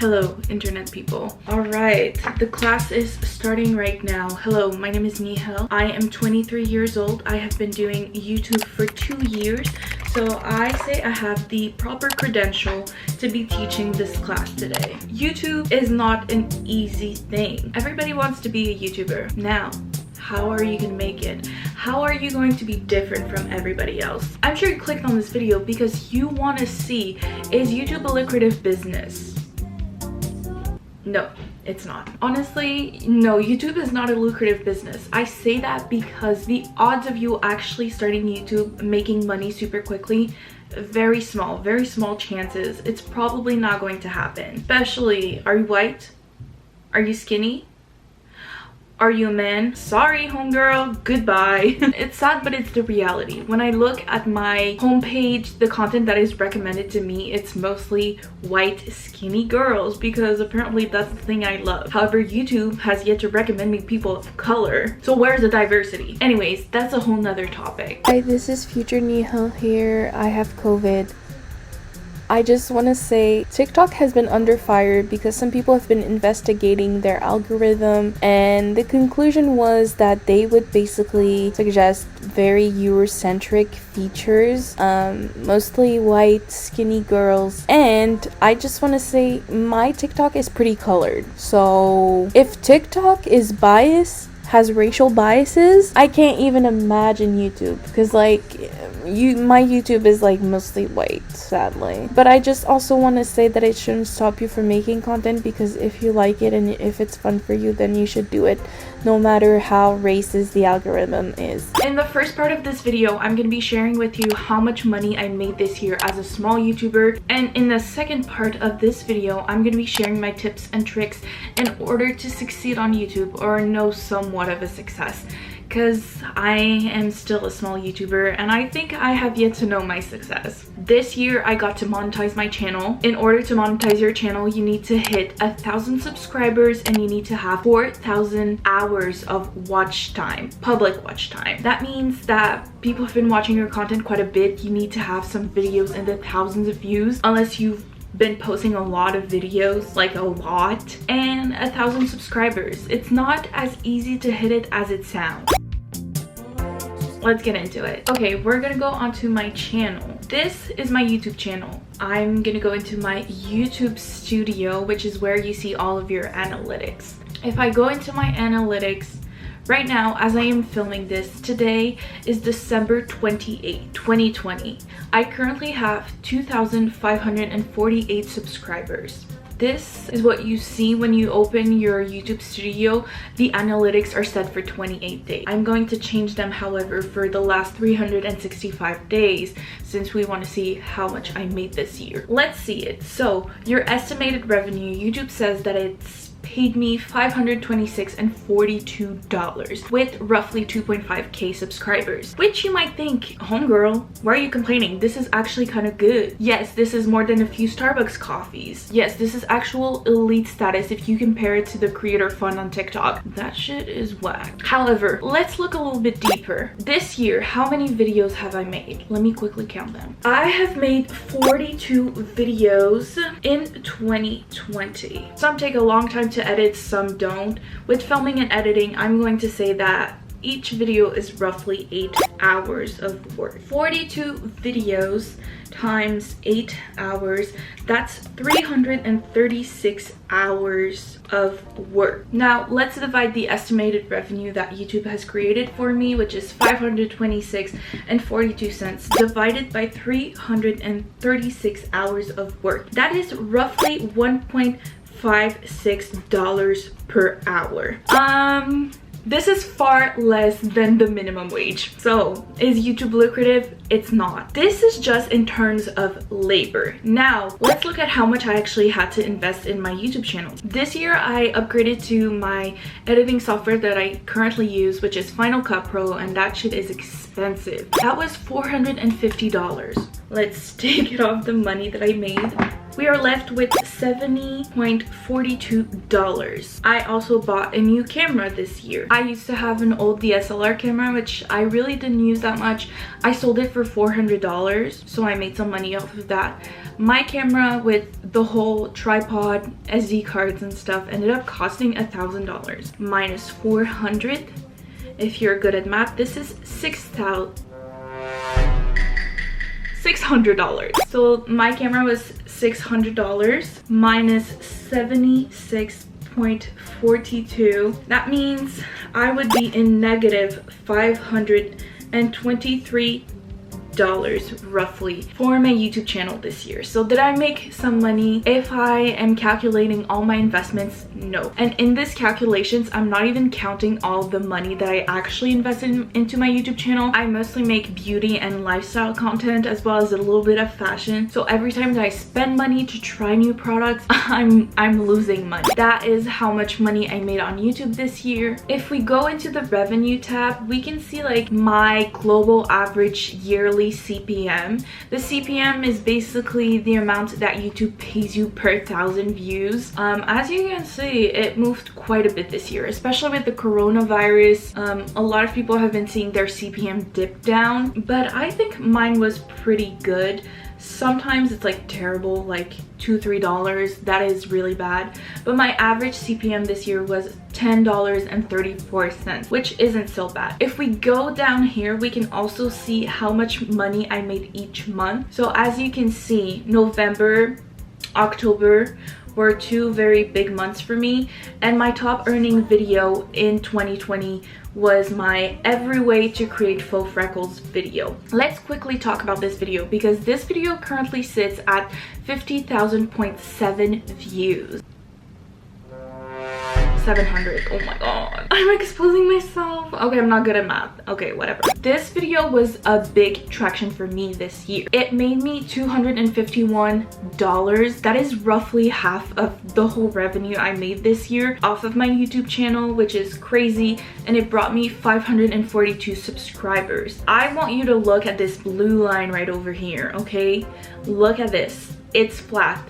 Hello, internet people. Alright, the class is starting right now. Hello, my name is Nihel. I am 23 years old. I have been doing YouTube for 2 years. So I say I have the proper credential to be teaching this class today. YouTube is not an easy thing. Everybody wants to be a YouTuber. Now, how are you gonna make it? How are you going to be different from everybody else? I'm sure you clicked on this video because you want to see, is YouTube a lucrative business? No, it's not. Honestly, no, YouTube is not a lucrative business. I say that because the odds of you actually starting YouTube, making money super quickly, very small chances. It's probably not going to happen. Especially, are you white? Are you skinny? Are you a man? Sorry, homegirl, goodbye. It's sad, but it's the reality. When I look at my homepage, the content that is recommended to me, it's mostly white, skinny girls because apparently that's the thing I love. However, YouTube has yet to recommend me people of color. So where's the diversity? Anyways, that's a whole nother topic. Hi, this is future Nihel here. I have COVID. I just want to say TikTok has been under fire because some people have been investigating their algorithm, and the conclusion was that they would basically suggest very Eurocentric features, mostly white skinny girls. And I just want to say my TikTok is pretty colored, so if TikTok is biased, has racial biases, I can't even imagine YouTube, because like my YouTube is like mostly white, sadly. But I just also want to say that it shouldn't stop you from making content, because if you like it and if it's fun for you, then you should do it, no matter how racist the algorithm is. In the first part of this video, I'm going to be sharing with you how much money I made this year as a small YouTuber, and in the second part of this video, I'm going to be sharing my tips and tricks in order to succeed on YouTube, or know somewhat of a success, because I am still a small YouTuber and I think I have yet to know my success. This year I got to monetize my channel. In order to monetize your channel, you need to hit 1,000 subscribers and you need to have 4,000 hours of watch time, public watch time. That means that people have been watching your content quite a bit. You need to have some videos in the thousands of views, unless you've been posting a lot of videos, like a lot, and 1,000 subscribers. It's not as easy to hit it as it sounds. Let's get into it. Okay, we're gonna go onto my channel. This is my YouTube channel. I'm gonna go into my YouTube studio, which is where you see all of your analytics. If I go into my analytics, right now, as I am filming this, today is December 28, 2020. I currently have 2,548 subscribers. This is what you see when you open your YouTube studio. The analytics are set for 28 days. I'm going to change them, however, for the last 365 days, since we want to see how much I made this year. Let's see it. So your estimated revenue, YouTube says that it's paid me $526.42 with roughly 2.5k subscribers, which you might think, homegirl, why are you complaining? This is actually kind of good. Yes, this is more than a few Starbucks coffees. Yes, this is actual elite status if you compare it to the creator fund on TikTok. That shit is whack. However, let's look a little bit deeper. This year, how many videos have I made? Let me quickly count them. I have made 42 videos in 2020. Some take a long time to edit, some don't. With filming and editing, I'm going to say that each video is roughly 8 hours of work. 42 videos times 8 hours, that's 336 hours of work. Now let's divide the estimated revenue that YouTube has created for me, which is $526.42, divided by 336 hours of work. That is roughly $1.56 per hour. This is far less than the minimum wage. So is YouTube lucrative? It's not. This is just in terms of labor. Now let's look at how much I actually had to invest in my YouTube channel. This year I upgraded to my editing software that I currently use, which is Final Cut Pro, and that shit is expensive. That was $450. Let's take it off the money that I made. We are left with $70.42. I also bought a new camera this year. I used to have an old DSLR camera, which I really didn't use that much. I sold it for $400, so I made some money off of that. My camera with the whole tripod, SD cards and stuff ended up costing $1,000 minus 400. If you're good at math, this is $600. So my camera was $600 minus 76.42. That means I would be in negative $523 roughly for my YouTube channel this year. So did I make some money? If I am calculating all my investments, no. And in this calculations, I'm not even counting all the money that I actually invested into my YouTube channel. I mostly make beauty and lifestyle content as well as a little bit of fashion. So every time that I spend money to try new products, I'm losing money. That is how much money I made on YouTube this year. If we go into the revenue tab, we can see like my global average yearly CPM. The CPM is basically the amount that YouTube pays you per 1,000 views. As you can see, it moved quite a bit this year, especially with the coronavirus. A lot of people have been seeing their CPM dip down, but I think mine was pretty good. Sometimes it's like terrible, like $2-3. That is really bad. But my average CPM this year was $10.34, which isn't so bad. If we go down here, we can also see how much money I made each month. So as you can see, November, October were two very big months for me, and my top earning video in 2020 was my every way to create faux freckles video. Let's quickly talk about this video because this video currently sits at 50,000.7 views. 700. Oh my god, I'm exposing myself. Okay, I'm not good at math. Okay, whatever. This video was a big traction for me this year. It made me $251. That is roughly half of the whole revenue I made this year off of my YouTube channel, which is crazy, and it brought me 542 subscribers. I want you to look at this blue line right over here, okay? Look at this. It's flat,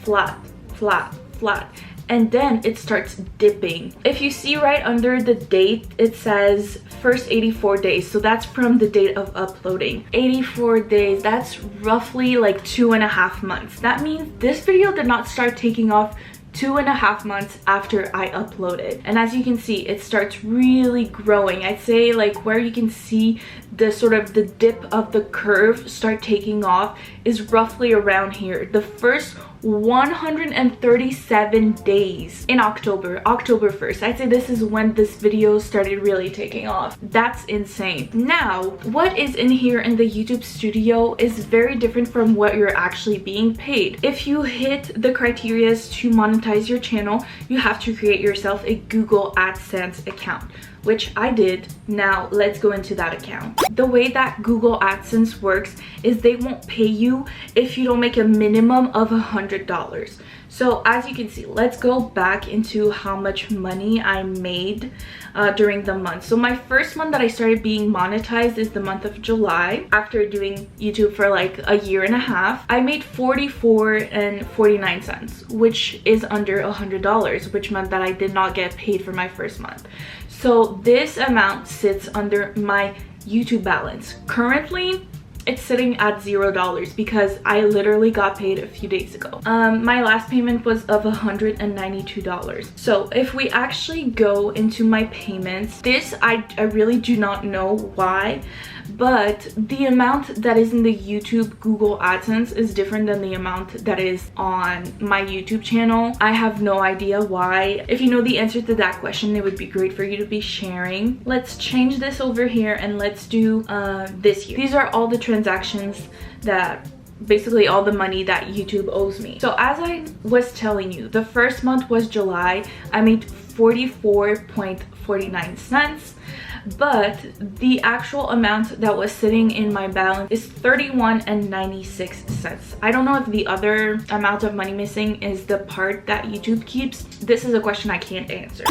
flat, flat, flat, and then it starts dipping. If you see right under the date, it says first 84 days. So that's from the date of uploading. 84 days, that's roughly like 2.5 months. That means this video did not start taking off 2.5 months after I uploaded. And as you can see, it starts really growing. I'd say like where you can see the sort of the dip of the curve start taking off is roughly around here. The first 137 days in October 1st. I'd say this is when this video started really taking off. That's insane. Now, what is in here in the YouTube studio is very different from what you're actually being paid. If you hit the criteria to monetize your channel, you have to create yourself a Google AdSense account, which I did. Now let's go into that account. The way that Google AdSense works is they won't pay you if you don't make a minimum of $100. So as you can see, let's go back into how much money I made during the month. So my first month that I started being monetized is the month of July. After doing YouTube for like a year and a half, I made $44.49, which is under $100, which meant that I did not get paid for my first month. So this amount sits under my YouTube balance. Currently, it's sitting at $0 because I literally got paid a few days ago. My last payment was of $192. So if we actually go into my payments, this I really do not know why, but the amount that is in the YouTube Google AdSense is different than the amount that is on my YouTube channel. I have no idea why. If you know the answer to that question, it would be great for you to be sharing. Let's change this over here and let's do this year. These are all the transactions that basically all the money that YouTube owes me. So as I was telling you, the first month was July. I made 44.49 cents. But the actual amount that was sitting in my balance is $31.96. I don't know if the other amount of money missing is the part that YouTube keeps. This is a question I can't answer.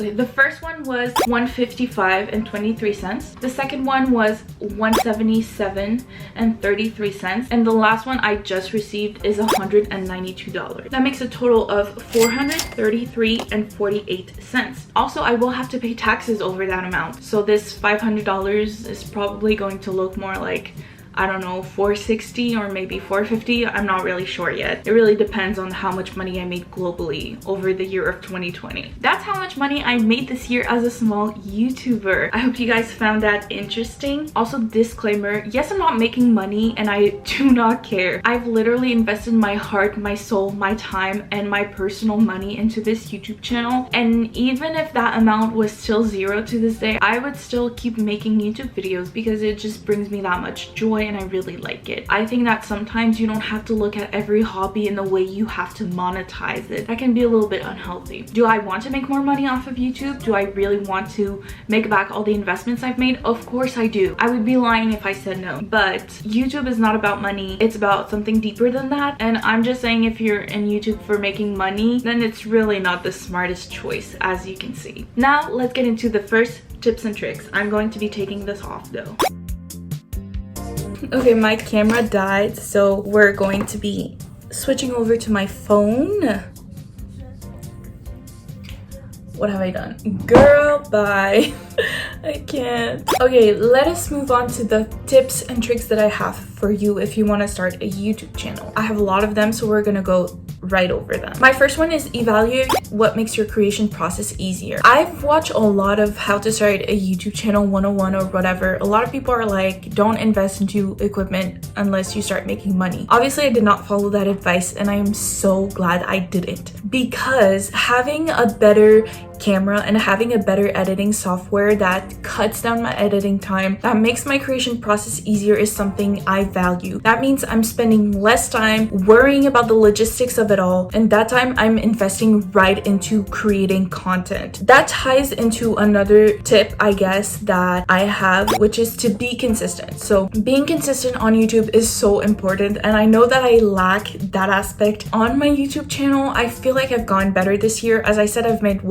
Okay, the first one was $155.23. The second one was $177.33, and the last one I just received is $192. That makes a total of $433.48. Also, I will have to pay taxes over that amount, so this $500 is probably going to look more like I don't know, $460 or maybe $450. I'm not really sure yet. It really depends on how much money I made globally over the year of 2020. That's how much money I made this year as a small YouTuber. I hope you guys found that interesting. Also, disclaimer, yes, I'm not making money and I do not care. I've literally invested my heart, my soul, my time, and my personal money into this YouTube channel, and even if that amount was still zero to this day, I would still keep making YouTube videos because it just brings me that much joy and I really like it. I think that sometimes you don't have to look at every hobby in the way you have to monetize it. That can be a little bit unhealthy. Do I want to make more money off of YouTube? Do I really want to make back all the investments I've made? Of course I do. I would be lying if I said no. But YouTube is not about money. It's about something deeper than that. And I'm just saying, if you're in YouTube for making money, then it's really not the smartest choice, as you can see. Now let's get into the first tips and tricks. I'm going to be taking this off though. Okay, my camera died, so we're going to be switching over to my phone. What have I done? Girl, bye. I can't. Okay, let us move on to the tips and tricks that I have for you if you want to start a YouTube channel. I have a lot of them, so we're gonna go right over them. My first one is evaluate what makes your creation process easier. I've watched a lot of how to start a YouTube channel 101 or whatever. A lot of people are like, don't invest into equipment unless you start making money. Obviously, I did not follow that advice, and I am so glad I didn't, because having a better camera and having a better editing software that cuts down my editing time, that makes my creation process easier, is something I value. That means I'm spending less time worrying about the logistics of it all, and that time I'm investing right into creating content. That ties into another tip, I guess, that I have, which is to be consistent. So being consistent on YouTube is so important, and I know that I lack that aspect on my YouTube channel. I feel like I've gotten better this year. As I said, I've made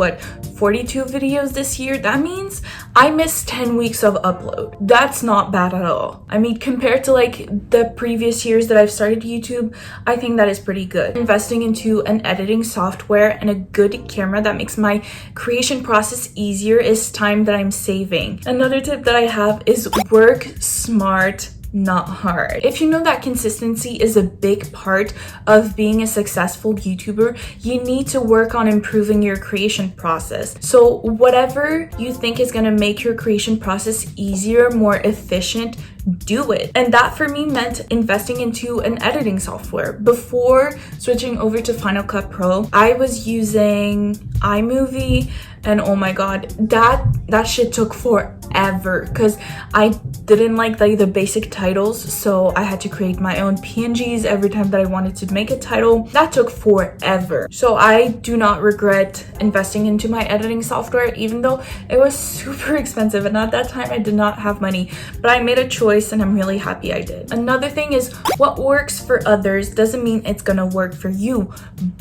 42 videos this year. That means I missed 10 weeks of upload. That's not bad at all. I mean, compared to like the previous years that I've started YouTube, I think that is pretty good. Investing into an editing software and a good camera that makes my creation process easier is time that I'm saving. Another tip that I have is work smart, not hard. If you know that consistency is a big part of being a successful YouTuber, you need to work on improving your creation process. So whatever you think is going to make your creation process easier, more efficient, do it. And that for me meant investing into an editing software. Before switching over to Final Cut Pro, I was using iMovie, and oh my god, that shit took forever because I didn't like the basic titles, so I had to create my own PNGs every time that I wanted to make a title. That took forever. So I do not regret investing into my editing software, even though it was super expensive, and at that time I did not have money, but I made a choice and I'm really happy I did. Another thing is, what works for others doesn't mean it's gonna work for you,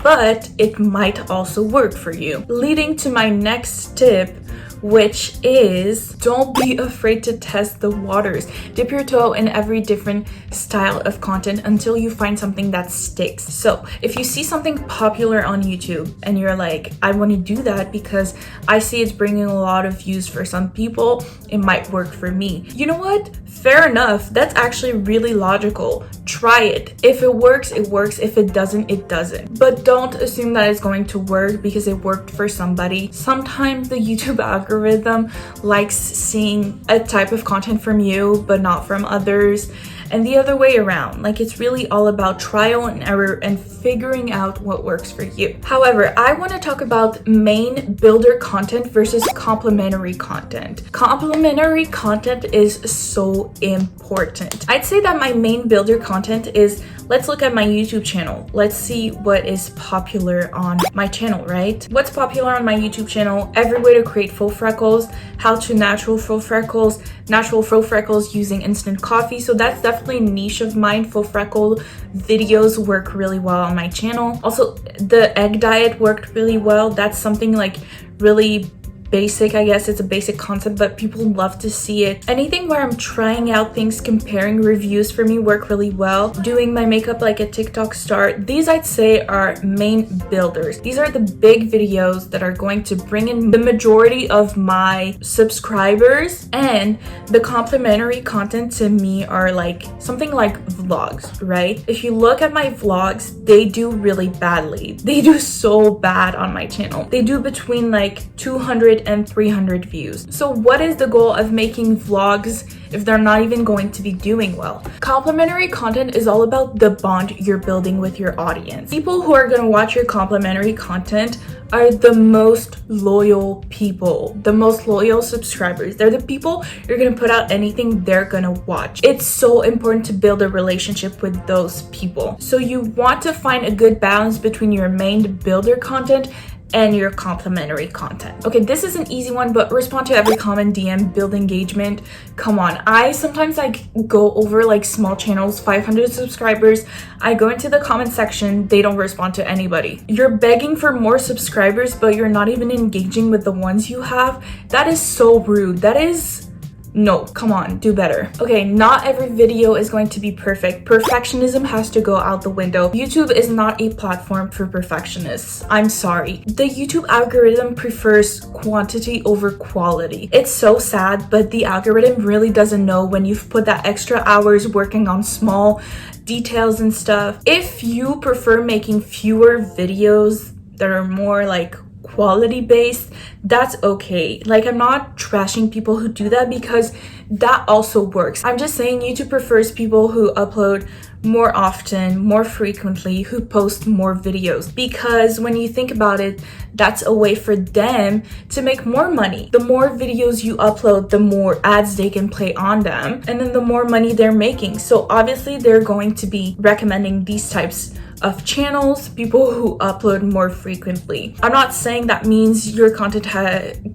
but it might also work for you. Leading to my next tip, which is don't be afraid to test the waters. Dip your toe in every different style of content until you find something that sticks. So if you see something popular on YouTube and you're like, I want to do that because I see it's bringing a lot of views for some people, it might work for me. You know what? Fair enough. That's actually really logical. Try it. If it works, it works. If it doesn't, it doesn't. But don't assume that it's going to work because it worked for somebody. Sometimes the YouTube algorithm likes seeing a type of content from you, but not from others. And the other way around. Like, it's really all about trial and error and figuring out what works for you. However, I want to talk about main builder content versus complementary content. Complementary content is so important. I'd say that my main builder content is, let's look at my YouTube channel. Let's see what is popular on my channel, right? What's popular on my YouTube channel? Every way to create faux freckles, how to natural faux freckles using instant coffee. So that's definitely a niche of mine. Faux freckle videos work really well on my channel. Also, the egg diet worked really well. That's something like really basic, I guess it's a basic concept, but people love to see it. Anything where I'm trying out things, comparing reviews, for me work really well. Doing my makeup like a TikTok star, these I'd say are main builders. These are the big videos that are going to bring in the majority of my subscribers, and the complimentary content to me are like something like vlogs, right? If you look at my vlogs, they do really badly. They do so bad on my channel. They do between like 200 and 300 views. So what is the goal of making vlogs if they're not even going to be doing well? Complimentary content is all about the bond you're building with your audience. People who are going to watch your complimentary content are the most loyal people, the most loyal subscribers. They're the people you're going to put out anything they're going to watch. It's so important to build a relationship with those people. So you want to find a good balance between your main builder content and your complimentary content. Okay, this is an easy one, but respond to every comment, DM, build engagement. Come on. I sometimes like go over like small channels, 500 subscribers. I go into the comment section, they don't respond to anybody. You're begging for more subscribers, but you're not even engaging with the ones you have. That is so rude. That is... No, come on, do better. Okay, not every video is going to be perfect. Perfectionism has to go out the window. YouTube is not a platform for perfectionists. I'm sorry. The YouTube algorithm prefers quantity over quality. It's so sad, but the algorithm really doesn't know when you've put that extra hours working on small details and stuff. If you prefer making fewer videos that are more like quality based, that's okay. Like, I'm not trashing people who do that because that also works. I'm just saying YouTube prefers people who upload more often, more frequently, who post more videos, because when you think about it, that's a way for them to make more money. The more videos you upload, the more ads they can play on them, and then the more money they're making. So obviously they're going to be recommending these types of channels, people who upload more frequently. I'm not saying that means your content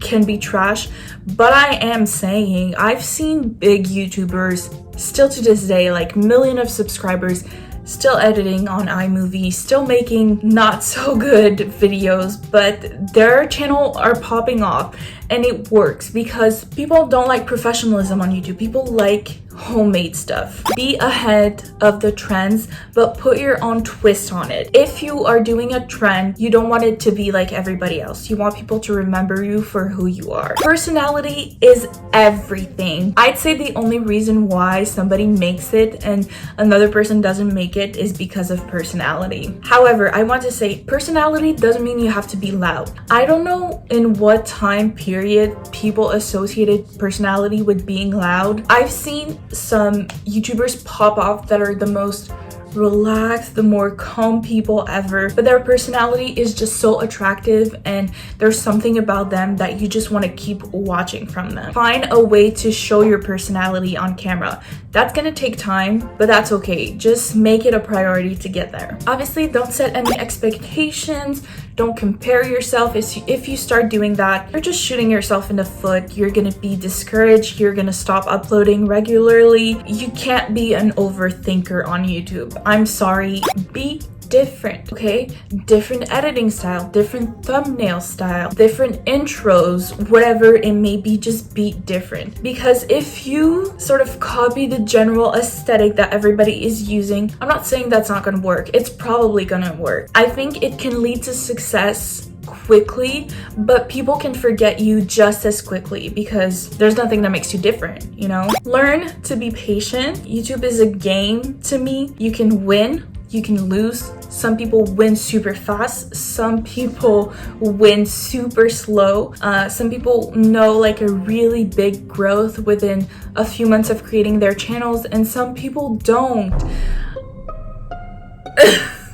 can be trash, but I am saying I've seen big YouTubers still to this day, like million of subscribers, still editing on iMovie, still making not so good videos, but their channel are popping off, and it works because people don't like professionalism on YouTube. People like homemade stuff. Be ahead of the trends, but put your own twist on it. If you are doing a trend, you don't want it to be like everybody else. You want people to remember you for who you are. Personality is everything. I'd say the only reason why somebody makes it and another person doesn't make it is because of personality. However, I want to say personality doesn't mean you have to be loud. I don't know in what time period people associated personality with being loud. I've seen some YouTubers pop off that are the most relaxed, the more calm people ever, but their personality is just so attractive, and there's something about them that you just want to keep watching from them. Find a way to show your personality on camera. That's gonna take time, but that's okay. Just make it a priority to get there. Obviously, don't set any expectations. Don't compare yourself. If you start doing that, you're just shooting yourself in the foot. You're gonna be discouraged. You're gonna stop uploading regularly. You can't be an overthinker on YouTube. I'm sorry. Be different, okay? Different editing style, different thumbnail style, different intros, whatever it may be, just be different. Because if you sort of copy the general aesthetic that everybody is using, I'm not saying that's not gonna work. It's probably gonna work. I think it can lead to success quickly, but people can forget you just as quickly because there's nothing that makes you different, you know? Learn to be patient. YouTube is a game to me. You can win, you can lose. Some people win super fast, some people win super slow. Some people know like a really big growth within a few months of creating their channels, and some people don't.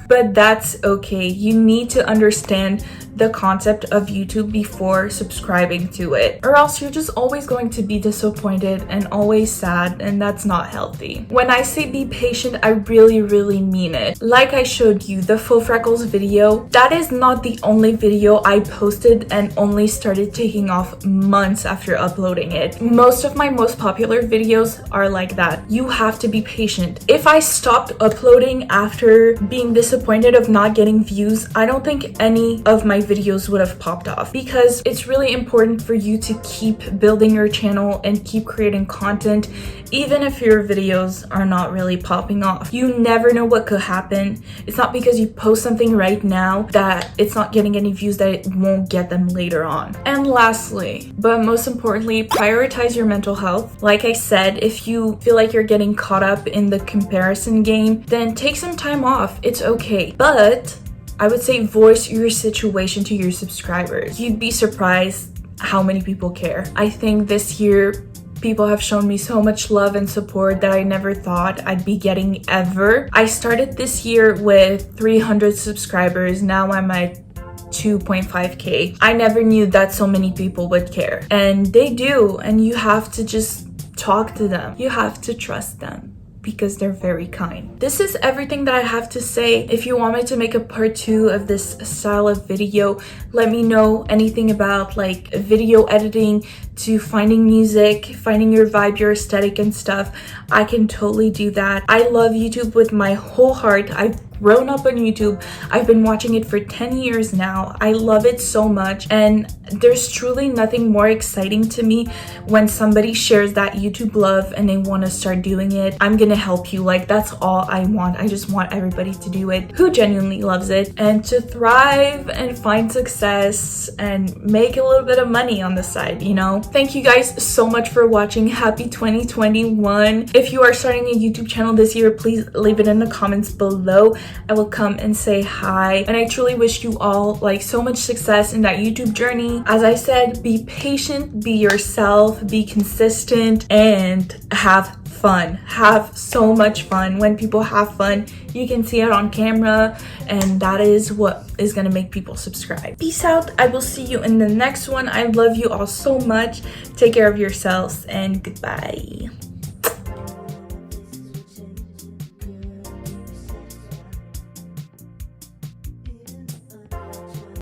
But that's okay. You need to understand the concept of YouTube before subscribing to it, or else you're just always going to be disappointed and always sad, and that's not healthy. When I say be patient, I really mean it. Like I showed you the faux freckles video, that is not the only video I posted and only started taking off months after uploading it. Most of my most popular videos are like that. You have to be patient. If I stopped uploading after being disappointed of not getting views, I don't think any of my videos would have popped off, because it's really important for you to keep building your channel and keep creating content even if your videos are not really popping off. You never know what could happen. It's not because you post something right now that it's not getting any views that it won't get them later on. And lastly, but most importantly, prioritize your mental health. Like I said, if you feel like you're getting caught up in the comparison game, then take some time off. It's okay. But I would say voice your situation to your subscribers. You'd be surprised how many people care. I think this year people have shown me so much love and support that I never thought I'd be getting ever. I started this year with 300 subscribers. Now I'm at 2.5k. I never knew that so many people would care, and they do, and you have to just talk to them. You have to trust them, because they're very kind. This is everything that I have to say. If you want me to make a part 2 of this style of video, let me know anything about like video editing to finding music, finding your vibe, your aesthetic and stuff. I can totally do that. I love YouTube with my whole heart. I've grown up on YouTube. I've been watching it for 10 years now. I love it so much, and there's truly nothing more exciting to me when somebody shares that YouTube love and they want to start doing it. I'm gonna help you. Like, that's all I want. I just want everybody to do it who genuinely loves it and to thrive and find success and make a little bit of money on the side, you know? Thank you guys so much for watching. Happy 2021. If you are starting a YouTube channel this year, please leave it in the comments below. I will come and say hi, and I truly wish you all like so much success in that YouTube journey. As I said, be patient, be yourself, be consistent, and have fun. Have so much fun. When people have fun, you can see it on camera, and that is what is gonna make people subscribe. Peace out. I will see you in the next one. I love you all so much. Take care of yourselves, and goodbye.